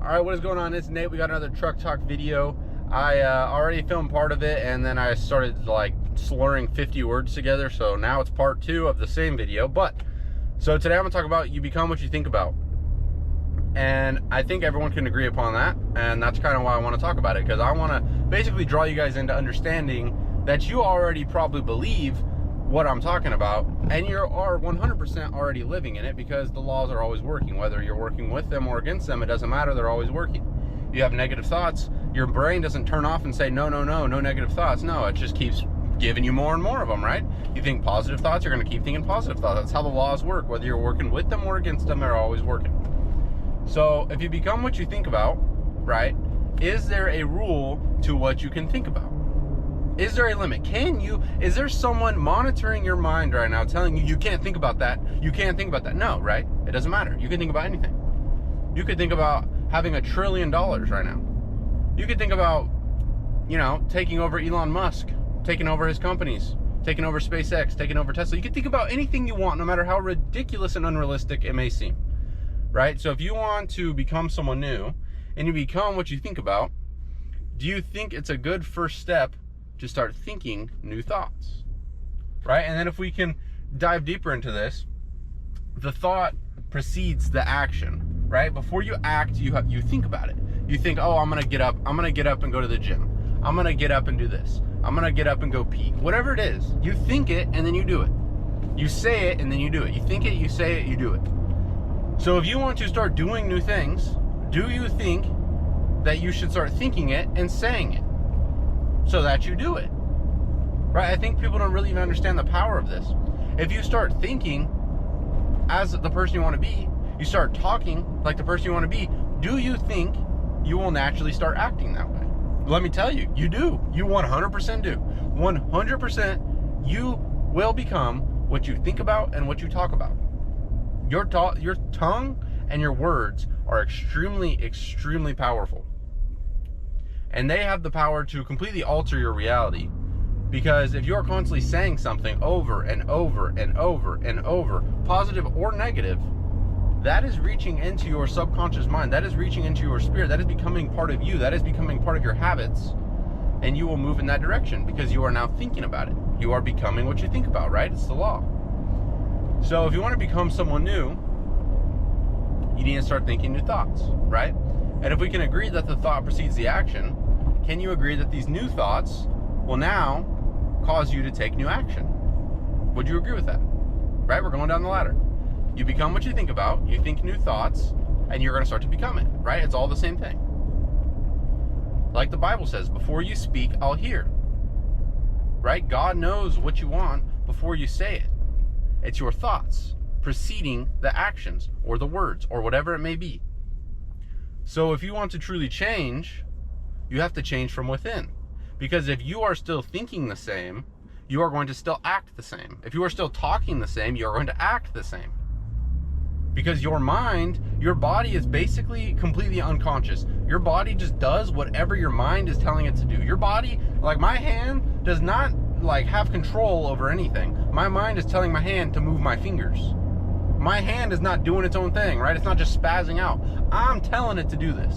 Alright, what is going on? It's Nate. We got another truck talk video. I already filmed part of it, and then I started like slurring 50 words together, so now it's part 2 of the same video. But so today I'm gonna talk about you become what you think about, and I think everyone can agree upon that, and that's kind of why I want to talk about it, because I want to basically draw you guys into understanding that you already probably believe what I'm talking about, and you are 100% already living in it, because the laws are always working. Whether you're working with them or against them, it doesn't matter, they're always working. You have negative thoughts, your brain doesn't turn off and say no negative thoughts. No, it just keeps giving you more and more of them, right? You think positive thoughts, you're going to keep thinking positive thoughts. That's how the laws work. Whether you're working with them or against them, they're always working. So if you become what you think about, right, is there a rule to what you can think about? Is there a limit? Is there someone monitoring your mind right now telling you, you can't think about that, you can't think about that? No, right? It doesn't matter. You can think about anything. You could think about having $1 trillion right now. You could think about, you know, taking over Elon Musk, taking over his companies, taking over SpaceX, taking over Tesla. You can think about anything you want, no matter how ridiculous and unrealistic it may seem, right? So if you want to become someone new and you become what you think about, do you think it's a good first step to start thinking new thoughts, right? And then if we can dive deeper into this, the thought precedes the action, right? Before you act, you think about it. You think, oh, I'm gonna get up and go to the gym. I'm gonna get up and do this. I'm gonna get up and go pee. Whatever it is, you think it and then you do it. You say it and then you do it. You think it, you say it, you do it. So if you want to start doing new things, do you think that you should start thinking it and saying it so that you do it, right? I think people don't really even understand the power of this. If you start thinking as the person you want to be, you start talking like the person you want to be, do you think you will naturally start acting that way? Let me tell you, you do. You 100% do. 100% you will become what you think about and what you talk about. Your tongue and your words are extremely powerful. And they have the power to completely alter your reality. Because if you're constantly saying something over and over and over and over, positive or negative, that is reaching into your subconscious mind. That is reaching into your spirit. That is becoming part of you. That is becoming part of your habits. And you will move in that direction because you are now thinking about it. You are becoming what you think about, right? It's the law. So if you want to become someone new, you need to start thinking new thoughts, right? And if we can agree that the thought precedes the action, can you agree that these new thoughts will now cause you to take new action? Would you agree with that? Right? We're going down the ladder. You become what you think about, you think new thoughts, and you're going to start to become it, right? It's all the same thing. Like the Bible says, before you speak, I'll hear. Right? God knows what you want before you say it. It's your thoughts preceding the actions or the words or whatever it may be. So if you want to truly change, you have to change from within. Because if you are still thinking the same, you are going to still act the same. If you are still talking the same, you are going to act the same. Because your mind, your body is basically completely unconscious. Your body just does whatever your mind is telling it to do. Your body, like my hand, does not like have control over anything. My mind is telling my hand to move my fingers. My hand is not doing its own thing, right? It's not just spazzing out. I'm telling it to do this.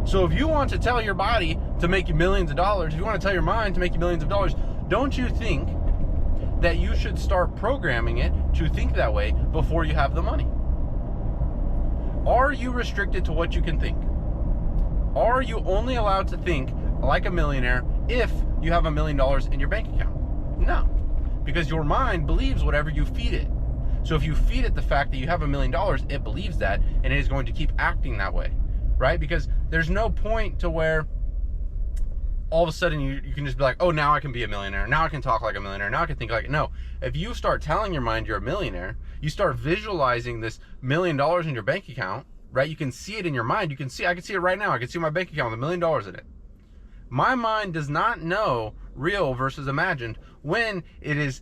So if you want to tell your body to make you millions of dollars, if you want to tell your mind to make you millions of dollars, don't you think that you should start programming it to think that way before you have the money? Are you restricted to what you can think? Are you only allowed to think like a millionaire if you have $1 million in your bank account? No, because your mind believes whatever you feed it. So if you feed it the fact that you have $1 million, it believes that, and it is going to keep acting that way, right? Because there's no point to where all of a sudden you can just be like, oh, now I can be a millionaire. Now I can talk like a millionaire. Now I can think like it. No, if you start telling your mind you're a millionaire, you start visualizing this $1 million in your bank account, right? You can see it in your mind. I can see it right now. I can see my bank account with $1 million in it. My mind does not know real versus imagined when it is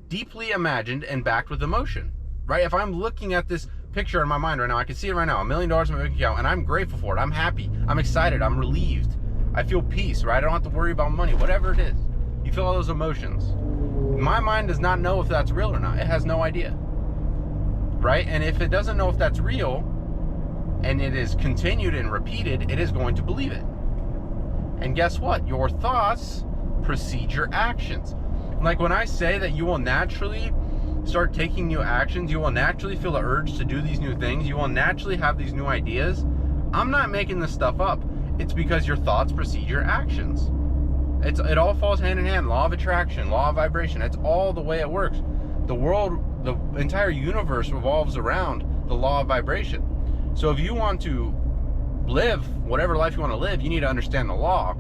deeply imagined and backed with emotion, right? If I'm looking at this picture in my mind right now, I can see it right now, $1 million in my bank account, and I'm grateful for it. I'm happy. I'm excited. I'm relieved. I feel peace, right? I don't have to worry about money, whatever it is. You feel all those emotions. My mind does not know if that's real or not. It has no idea, right? And if it doesn't know if that's real, and it is continued and repeated, it is going to believe it. And guess what? Your thoughts precede your actions. Like when I say that you will naturally start taking new actions, you will naturally feel the urge to do these new things, you will naturally have these new ideas, I'm not making this stuff up. It's because your thoughts precede your actions. It all falls hand in hand. Law of attraction, law of vibration. That's all the way it works. The world, the entire universe revolves around the law of vibration. So if you want to live whatever life you want to live, you need to understand the law,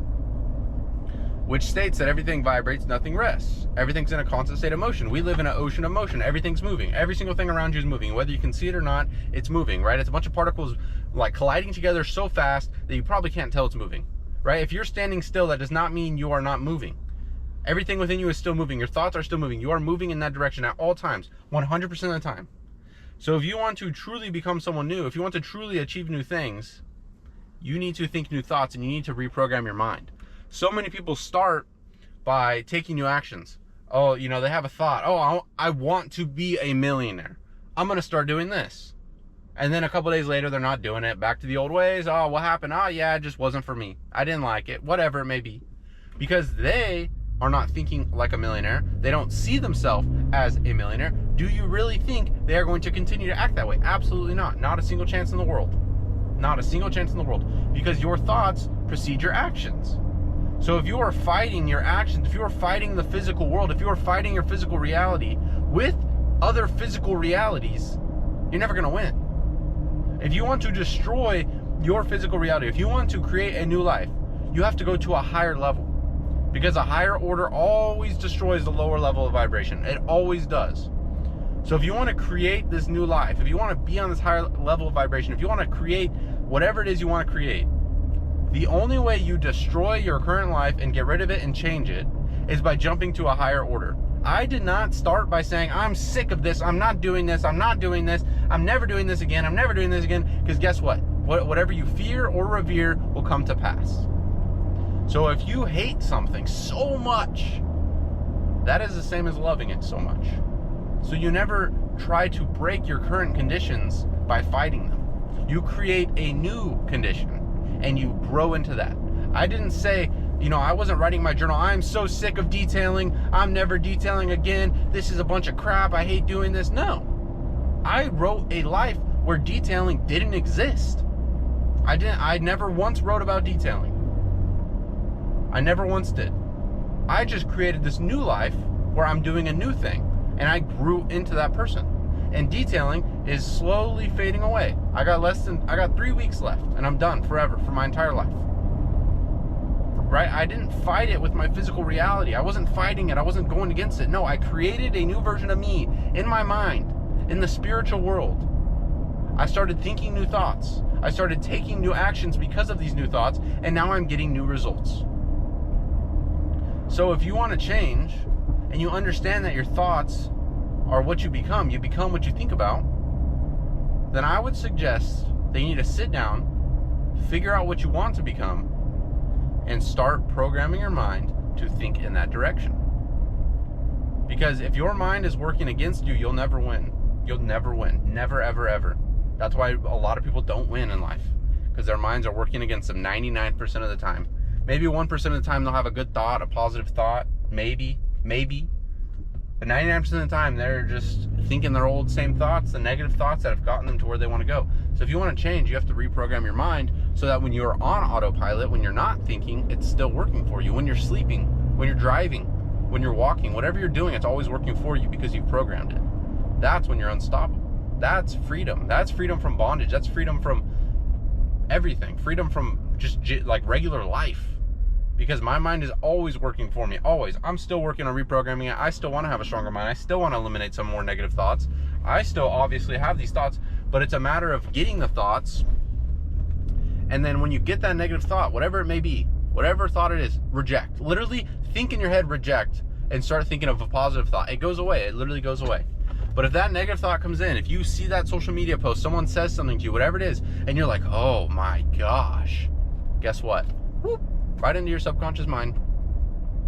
which states that everything vibrates, nothing rests. Everything's in a constant state of motion. We live in an ocean of motion. Everything's moving. Every single thing around you is moving. Whether you can see it or not, it's moving, right? It's a bunch of particles like colliding together so fast that you probably can't tell it's moving, right? If you're standing still, that does not mean you are not moving. Everything within you is still moving. Your thoughts are still moving. You are moving in that direction at all times, 100% of the time. So if you want to truly become someone new, if you want to truly achieve new things, you need to think new thoughts and you need to reprogram your mind. So many people start by taking new actions. Oh, you know, they have a thought. Oh, I want to be a millionaire. I'm going to start doing this. And then a couple days later, they're not doing it. Back to the old ways. Oh, what happened? Oh, yeah, it just wasn't for me. I didn't like it. Whatever it may be. Because they are not thinking like a millionaire. They don't see themselves as a millionaire. Do you really think they are going to continue to act that way? Absolutely not. Not a single chance in the world. Not a single chance in the world. Because your thoughts precede your actions. So if you are fighting your actions, if you are fighting the physical world, if you are fighting your physical reality with other physical realities, you're never going to win. If you want to destroy your physical reality, if you want to create a new life, you have to go to a higher level. Because a higher order always destroys the lower level of vibration. It always does. So if you want to create this new life, if you want to be on this higher level of vibration, if you want to create whatever it is you want to create, the only way you destroy your current life and get rid of it and change it is by jumping to a higher order. I did not start by saying, I'm sick of this, I'm not doing this, I'm not doing this, I'm never doing this again, I'm never doing this again, because guess what? Whatever you fear or revere will come to pass. So if you hate something so much, that is the same as loving it so much. So you never try to break your current conditions by fighting them. You create a new condition and you grow into that. I didn't say, you know, I wasn't writing my journal, I'm so sick of detailing, I'm never detailing again, this is a bunch of crap, I hate doing this. No. I wrote a life where detailing didn't exist. I never once wrote about detailing. I never once did. I just created this new life where I'm doing a new thing, and I grew into that person. And detailing is slowly fading away. I got 3 weeks left, and I'm done forever for my entire life. Right? I didn't fight it with my physical reality. I wasn't fighting it. I wasn't going against it. No, I created a new version of me in my mind, in the spiritual world. I started thinking new thoughts. I started taking new actions because of these new thoughts, and now I'm getting new results. So if you want to change, and you understand that your thoughts are what you become what you think about, then I would suggest that you need to sit down, figure out what you want to become, and start programming your mind to think in that direction. Because if your mind is working against you, you'll never win. You'll never win. Never, ever, ever. That's why a lot of people don't win in life, because their minds are working against them 99% of the time. Maybe 1% of the time they'll have a good thought, a positive thought, maybe. But 99% of the time, they're just thinking their old same thoughts, the negative thoughts that have gotten them to where they want to go. So if you want to change, you have to reprogram your mind so that when you're on autopilot, when you're not thinking, it's still working for you. When you're sleeping, when you're driving, when you're walking, whatever you're doing, it's always working for you because you've programmed it. That's when you're unstoppable. That's freedom. That's freedom from bondage. That's freedom from everything. Freedom from just like regular life. Because my mind is always working for me, always. I'm still working on reprogramming it. I still want to have a stronger mind. I still want to eliminate some more negative thoughts. I still obviously have these thoughts, but it's a matter of getting the thoughts. And then when you get that negative thought, whatever it may be, whatever thought it is, reject. Literally think in your head, reject, and start thinking of a positive thought. It goes away. It literally goes away. But if that negative thought comes in, if you see that social media post, someone says something to you, whatever it is, and you're like, oh my gosh, guess what? Whoop. Right into your subconscious mind.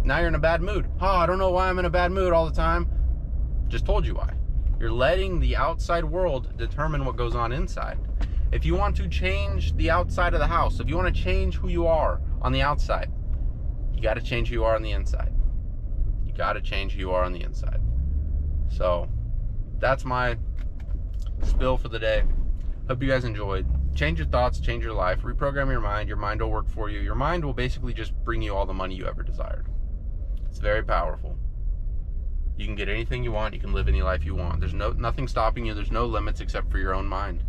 Now you're in a bad mood. Oh, I don't know why I'm in a bad mood all the time. Just told you why. You're letting the outside world determine what goes on inside. If you want to change the outside of the house, if you want to change who you are on the outside, you got to change who you are on the inside. You got to change who you are on the inside. So that's my spill for the day. Hope you guys enjoyed. Change your thoughts, change your life, reprogram your mind. Your mind will work for you. Your mind will basically just bring you all the money you ever desired. It's very powerful. You can get anything you want. You can live any life you want. There's nothing stopping you. There's no limits except for your own mind.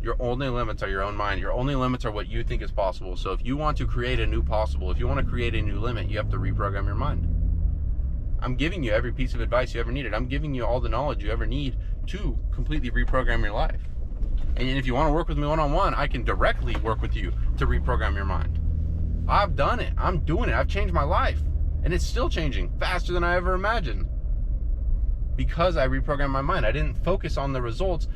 Your only limits are your own mind. Your only limits are what you think is possible. So if you want to create a new possible, if you want to create a new limit, you have to reprogram your mind. I'm giving you every piece of advice you ever needed. I'm giving you all the knowledge you ever need to completely reprogram your life. And if you want to work with me one-on-one, I can directly work with you to reprogram your mind. I've done it. I'm doing it. I've changed my life. And it's still changing faster than I ever imagined. Because I reprogrammed my mind. I didn't focus on the results.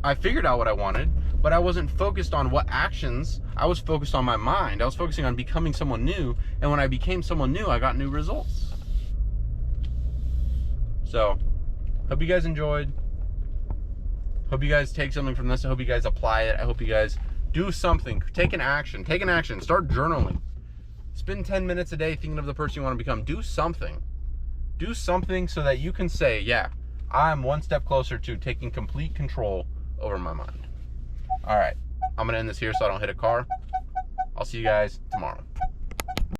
I figured out what I wanted, but I wasn't focused on what actions. I was focused on my mind. I was focusing on becoming someone new. And when I became someone new, I got new results. So, hope you guys enjoyed. Hope you guys take something from this. I hope you guys apply it. I hope you guys do something. Take an action. Take an action. Start journaling. Spend 10 minutes a day thinking of the person you want to become. Do something. Do something so that you can say, yeah, I'm one step closer to taking complete control over my mind. All right. I'm going to end this here so I don't hit a car. I'll see you guys tomorrow.